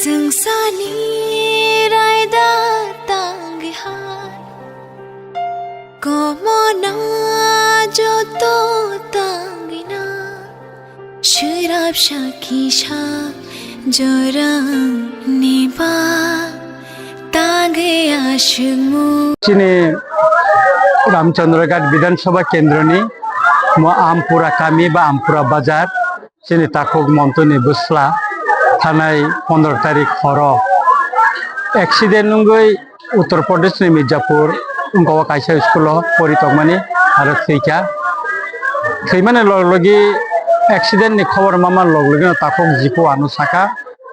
Sengsani raida tangihan Como na joto tangina Shirab shakisha jorang niba Tange ashmu চিনি রামচন্দ্রঘাট বিধানসভা কেন্দ্রনি আমপুরা কামি বা আমপুরা বাজার চিনি তাকুক মন্তনি বুসলা থানায় 15 তারিখ হর অ্যাক্সিডেন্ট নঙ্গই উত্তর প্রদেশনি মির্জাপুর উনকাওয়া কাইসা স্কুল পরিতকমানি আর থৈমানে লগি অ্যাক্সিডেন্টনি খবর মামার লগি তাকুক জিপু আনু সাকা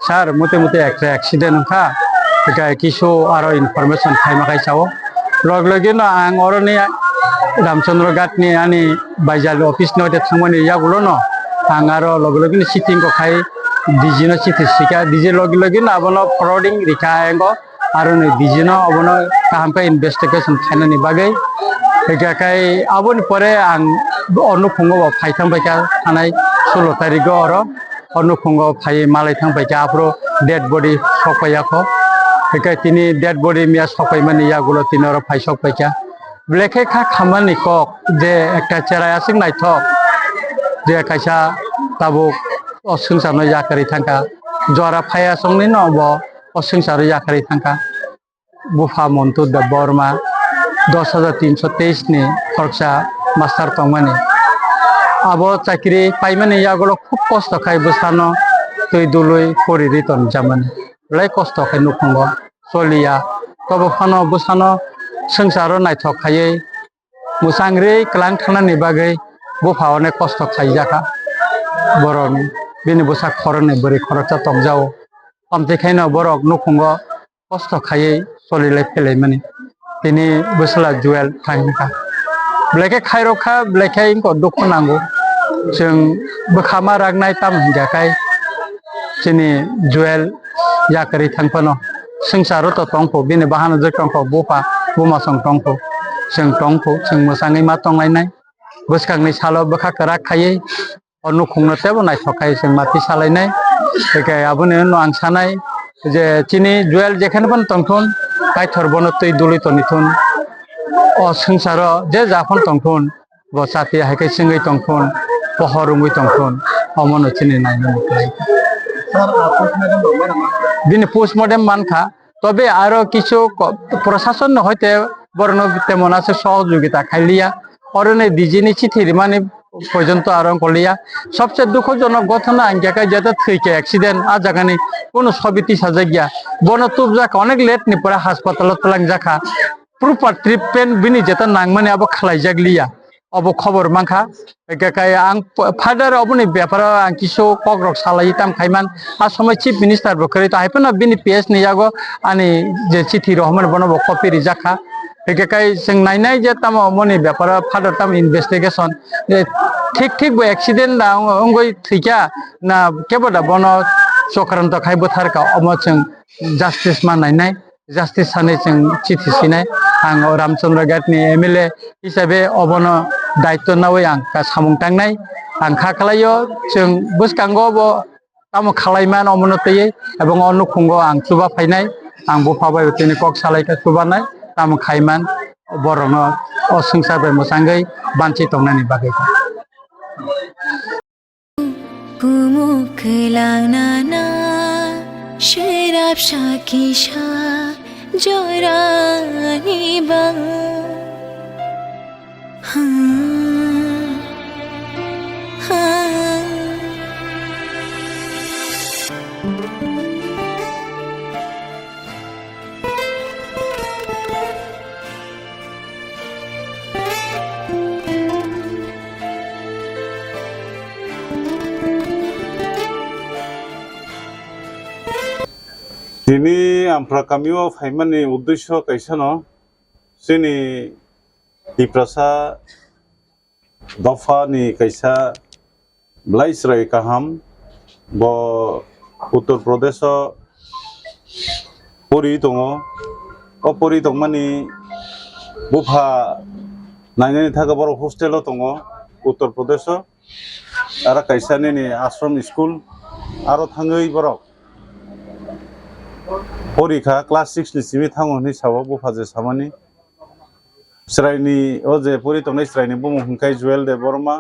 স্যার মতে মতে একটা অ্যাক্সিডেন্ট হা এটা কিছু আরো ইনফরমেশন খাইমাখাই চাও লগে না আং অরনি রামচন্দ্রঘাটনি আনি বাইজাল অফিস নতে থামনি ইয়াগুলো ন আং আরো লগে সিটিং কো খাই ডিজিনো সিটি সিকা ডিজি লগে না আবনো ফরওয়ার্ডিং রিকা এঙ্গো আরো নি ডিজিনো আবনো কাহামকা ইনভেস্টিগেশন খাইনানি বাগৈ একাকাই আবনি পরে আং অনুফুঙ্গ ফাইথাম বাইকা থানায় 16 তারিখ অর অনুফুঙ্গ ফাই মালাই থাম বাইকা আপরো ডেড বডি সপাইয়াখো একাই তিনি ডেড বডি মিয়া সপাইমানি ইয়াগুলো তিনি অর ফাই সপাইকা ব্লেকে খা খামানি কক যে একটা চেরাই আসিং নাইথক যে কাইসা তাবুক অসংসারনো জাকারি থাকা জরা ফায়া সংনি নব অসংসার জাকারি থাকা বুফা মন্টু দেব বর্মা 10,323 ni খরচা মাস্টার তংমানি আবো চাকরি পাইমানি ইয়াগুলো খুব কষ্ট খাই বসানো তুই দুলুই পরি রিতন জামানি লাই কষ্ট খাই নুখঙ্গ চলিয়া তবে ফানো বসানো সংসার নাইথক খাইয়ে মুসাংরি ক্লাং থানানি বাগৈ বুফা অনেক কষ্ট খাই জাকা বরনি বিনি বসা খরনে বরি খরচা তংজাও আমতেখাইনো বরক নুখঙ্গ কষ্ট খাইয়ে চলিলাই ফেলাই মানি তিনি বসলা জুয়েল থাইনকা ব্লেকে খাইরখা ব্লেকে ইনকো দুখ नांगौ जों बोखामा रागनाय ताम हिंगाखाय जोंनि जुएल याकरि थांफानो संसारो तो टंफो बिनि बाहानो जे टंफो बुफा बुमासं टंफो जों टंफो जों मोजाङै मा टंलायनाय बोसखांनि सालो बोखा करा खायै अनु खुंनो तेबो नायथखाय जों माथि सालायनाय एकाय आबोनो आं सानाय जे चिनि जुएल जेखाने पण टंथन कायथर बनो तै दुलै तनिथन अ संसार जे जाफन टंथन बसाति हायके सिंगै टंथन पहरुङै टंथन अमनो चिनि नायनो बिनि पोस्टमर्टम मानखा तबे आरो किछु प्रशासन হইতে বরণ তেমন আছে সহযোগিতা খাইলিয়া অরনে ডিজিনি চিঠি মানে পর্যন্ত আরং কলিয়া সবচেয়ে দুঃখজনক ঘটনা আঙ্গাকা যেটা থৈকে অ্যাক্সিডেন্ট আ জাগানি কোনো সবিতি সাজাগিয়া বন তুব জাকা অনেক লেট নি পরে হাসপাতালত তলাং জাকা প্রপার ট্রিটমেন্ট বিনি যেটা নাংমানে আবো খালাই জাগলিয়া অবো খবর মাংখা একাকাই আং ফাদার অবনি ব্যাপার আং কিছু কগ্রক সালাই তাম খাইমান আ সময় চিফ মিনিস্টার বকরি তো আইপনা বিনি পিএস নিয়াগো আনি যে চিঠি রহমান বনব কপি রিজাখা একাকাই जों नायनाय जे ताम मनि ব্যাপার ফাদার তাম ইনভেস্টিগেশন যে ঠিক ঠিক বো অ্যাক্সিডেন্ট না অঙ্গই থিকা না কেবলা বন চক্রান্ত খাইবো থারকা অম जों জাস্টিস মান नायनाय জাস্টিস সানে जों চিঠি সিনাय आं रामचंद्रघाटनि एमएलए हिसाबै अबनो दायित्व नावै आं सामुं थांनाय आं खाख्लायो जों बोसकांगो ताम खालायमान अमनतयै एबं अनुखुंगो आं सुबा फायनाय आं बुफाबाय तिनि कक सालायका सुबानाय ताम खायमान बरनो असंसारबाय मोसांगै बानचि तंनानि बागै Pumuklangana Shirab shakisha jorani bang Dini ampra kamiyo faimani uddesho kaisano sini diprasa dofa ni kaisa blaisrai kaham bo Uttar Pradesh puri tongo o puri tongmani bufa nainani thaga boro hostel tongo Uttar Pradesh ara kaisa ni ashram school aro thangai borok পরীক্ষা class 6 नि सिमी थांगोनि सावो बुफाजे सामानि स्रायनि अजे परितंनाय स्रायनि बुमु हुंखाय जुएल दे Burma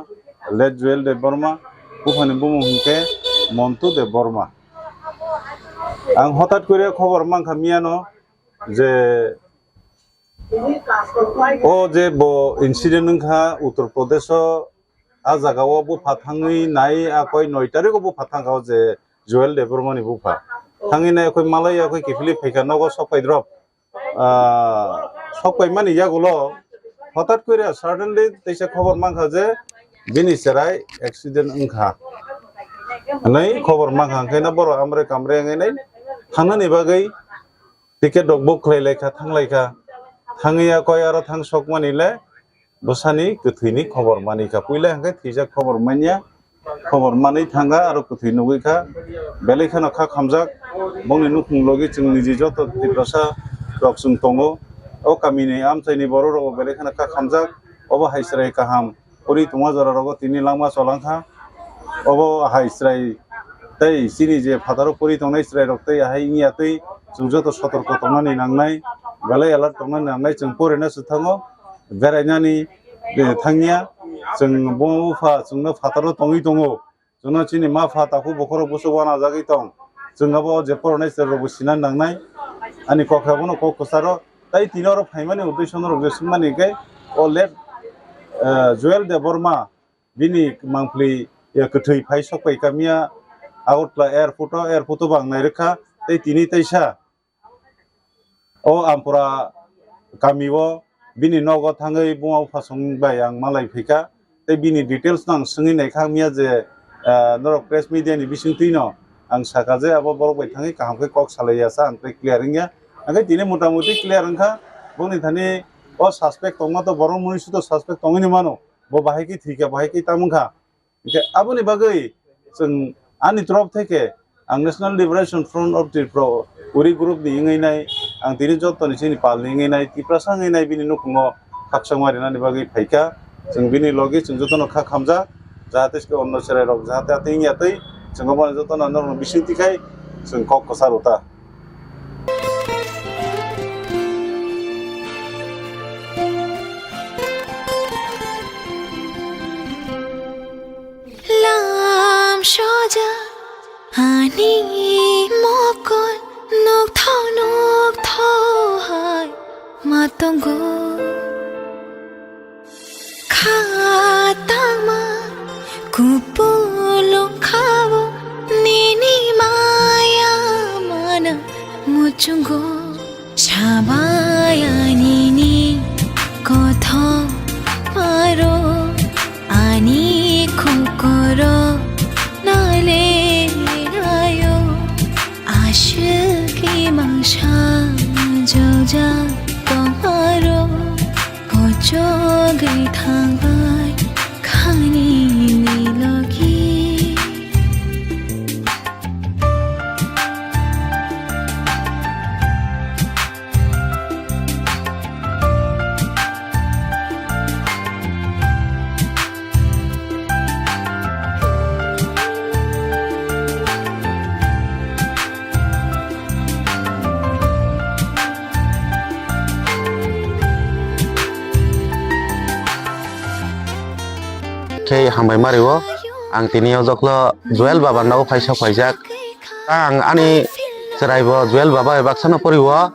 late जुएल दे Burma बुफानि बुमु हुंखे Mantu दे Burma आं हठाৎ করে খবর মাংখা মিয়ানো যে ও যে ইনসিডেন্ট নংখা উত্তর প্রদেশ आ जागाव बुफा थाङै नाय आखय 9 तारिखआव बुफा थांगाव जे जुएल दे बर्मानि बुफा थाङै नाय आखय मालाय आखय किफिलि फैखा नगो सपायद्रब सपाय मानि यागुलो हठाৎ করে सडनलि तैसे खबर मांखा जे बिनि सेराय एक्सिडेंट ओंखा नै खबर मांखा ओंखायना बर' आमरे कामरे नै थांनो बागै टिकेट डक बुक खालायलायखा थांलायखा थाङैया कय आरो थां सक मानिले बसानि गोथैनि खबर मानिखा पयला हांखाय थैजा खबर मानिया खबर मानै थांगा आरो गोथै नुगैखा बेलेखाना खा खामजाक बंनि नुखुं लगे जों निजि जत दिप्रसा रक्सुं दङ ओ कामिनि आमसायनि बर' रग बेलेखाना खा खामजाक अब हायस्राय काहाम परि तुमा जरा रग तिनि लामा चलांखा अब हायस्राय तै सिनि जे फादार परि तंनाय स्राय रक्तै हाय नियातै जों जत सतर्क तंनानै नांनाय बेले एलार्ट तंनानै नांनाय जों परेना सुथाङो बेरायनानै थांनिया जों बुफा जोंनो फातारो तङै दङ जोंना चिनि मा फाताखौ बखर बसवाना जागै दं जोंनाबो जे फरायनाय सेरबो सिनानै नांनाय आनि कखाबोनो ककसारो ताइ तिनरो फाइमानि उद्देश्यनो रगसिमानिकै a late Jual they Burma बिनि मांफ्लि या गोथै फाइ सपाय कामिया आउटला एयारपोर्ट बांनाय रेखा ताइ तिनि तैसा अ आमपुरा गामियाव बिनि नग थाङै बुङाव फासंबाय आं मालाय फैखा ते बिनि डिटेल्स नां सोङै नायखा मिया जे नरक प्रेस मिडियानि बिसिंथि न आं साकाजे आबो बरबाय थाङै काहामखै कक सालायासा आंफ्राय क्लियारिं या आंखै दिने मोटामोटी क्लियार ओंखा बुंनि थानि अ सासपेक्ट दंमा तो बर' मुनिसु तो सासपेक्ट दङैनि मानो ब बाहायखि थैखा बाहायखि तामोंखा ओंखे आबोनि बागै जों आंनि तरफ थेके आं national liberation front of Tripura उरि ग्रुप नि इंगैनाय आं दिनै जतनि सिनि पालनि इंगैनाय तिप्रासा इंगैनाय बिनि नुखुङो खाकसांमारिनानि बागै फाइका जों बिनि लगे जों जतन खा खामजा जाहाथे सके अन्न सेराय रक जाहाथे आतैनियातै जों गबा जतन नरम बिसिंतिखाय जों कक कसारुता lam shoja ani mokon nok thau hai matongo khatama kupulong khabo nini maya mana muchungo shabaya nini kotho paro ani kokoro nale rayo ashki mangsha joja tomaro hojo gai thangbai khani nilogi Kay hambai mariwo ang tiniyo joklo Joel Baba naw faisa faijak ang ani seraibo Joel Baba ebaksana poriwo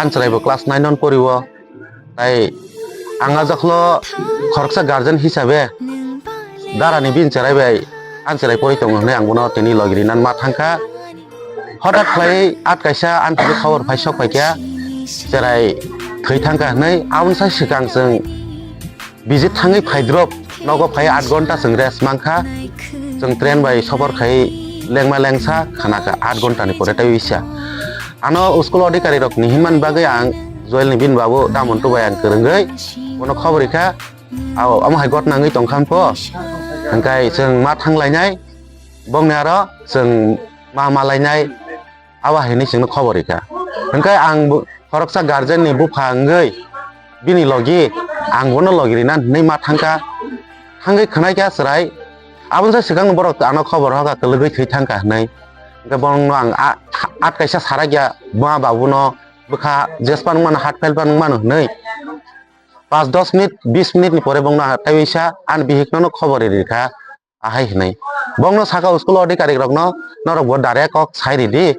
an seraibo class 9 non poriwo tai anga joklo khoroksa guardian hisabe darani bin seraibai an serai pori tong ne angbono tini logiri nan ma thangka hotat khlai at kaisa an thik khawar faisa faikya serai thai thangka nei aun sai sikang जों visit thangai phaidrop नगो phi 8 घन्टा जों rest मांखा जों train bye सबर खाइ लेंमा लेंसा खानाका 8 घन्टा नि परे ताइसा आनो स्कुल अधिकारी रक निहिमान बागै आं जोएल नि बिन बाबु दामन तो बाय आं करंगै उनो खबरिखा आव आमहाय गट नाङै तंखाम प अंकाय जों मा थांलायनाय बंने आरो जों मा मालायनाय आवा हैनि जों खबरिखा अंकाय आं फरकसा गार्जेन नि बुफांगै बिनि लगी आं गनो लगिरिना नै मा थांका हांगै खनाय क्या सराय आबन से सिगां बरक आनो खबर हगा कलगै थै थांका नै ke bong no ang at kaisa sara gya ba babu no bkha jespan man hat fel pan man nei 5-10 minute 20 minute ni pore bong no taisa an bihik no khobor rikha ahai hnai bong no saka school adhikarik rok no norok bo direct kok sai di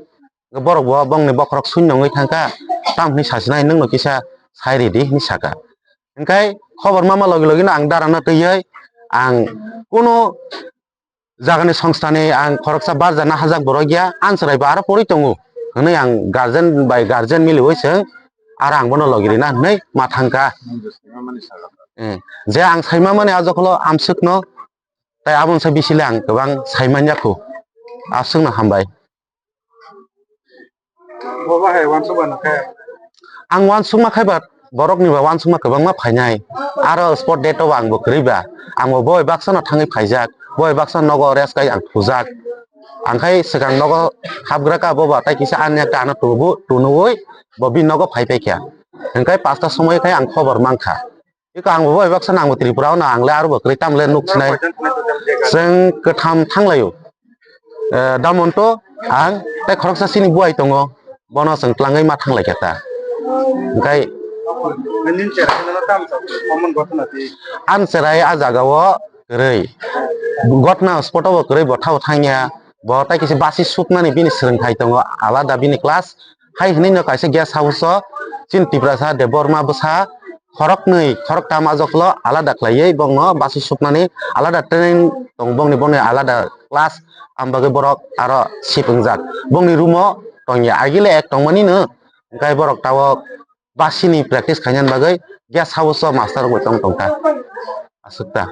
borok bo bong ni bokrok sunnyo ngoi thangka tam ni sasinai nung no kisa sai di ni saka engkai khobor mama logi logi na ang darana tei ang kono jagani সংস্থানি ang khoroksa barjana hajak borok gya ansrai ba aro pori tongo hne ang guardian mili hoiseng ar ang bono logiri na nei ma thangka je ang saima mane ajoklo amsukno tai abon sa bisile ang gobang saimanya ko asung na hambai Boba hai wansuk ban khe ang wansukma khaiba borok ni ba wansukma gobang ma phainai aro sport date to ang bo kriba ang bo boy baksana thangai phaijak boy baksan nogo reskai ang thujak angkai segang nogo habgraka boba tai kisa anya ta na tubu tunui bobi nogo phaipai kya angkai 5ta সময় kai ang khobor mangkha iko ang boy baksan ang tripura na ang le aro bokri tamle nuksinai seng ketham thanglayo damonto ang tai khoroksa sini buai tongo bono seng tlangai ma thanglai kata angkai nin chera na tam sa common gotna ti an serai a jagao rei gotna sport bo krei bo thau thangya bo tai kisi basi supnani bini srengthai tongo alada bini class hai hni no kaisa guest house chin tiprasa de borma bsa khorok tama joklo alada khlaiei bongno basi supnani alada training tong bongni bongni alada class ambage borok aro sipungjak bongni rumo tongya agile ek tongmani no gai borok tawo basini practice khainyan bagai guest house master bo tongta asukta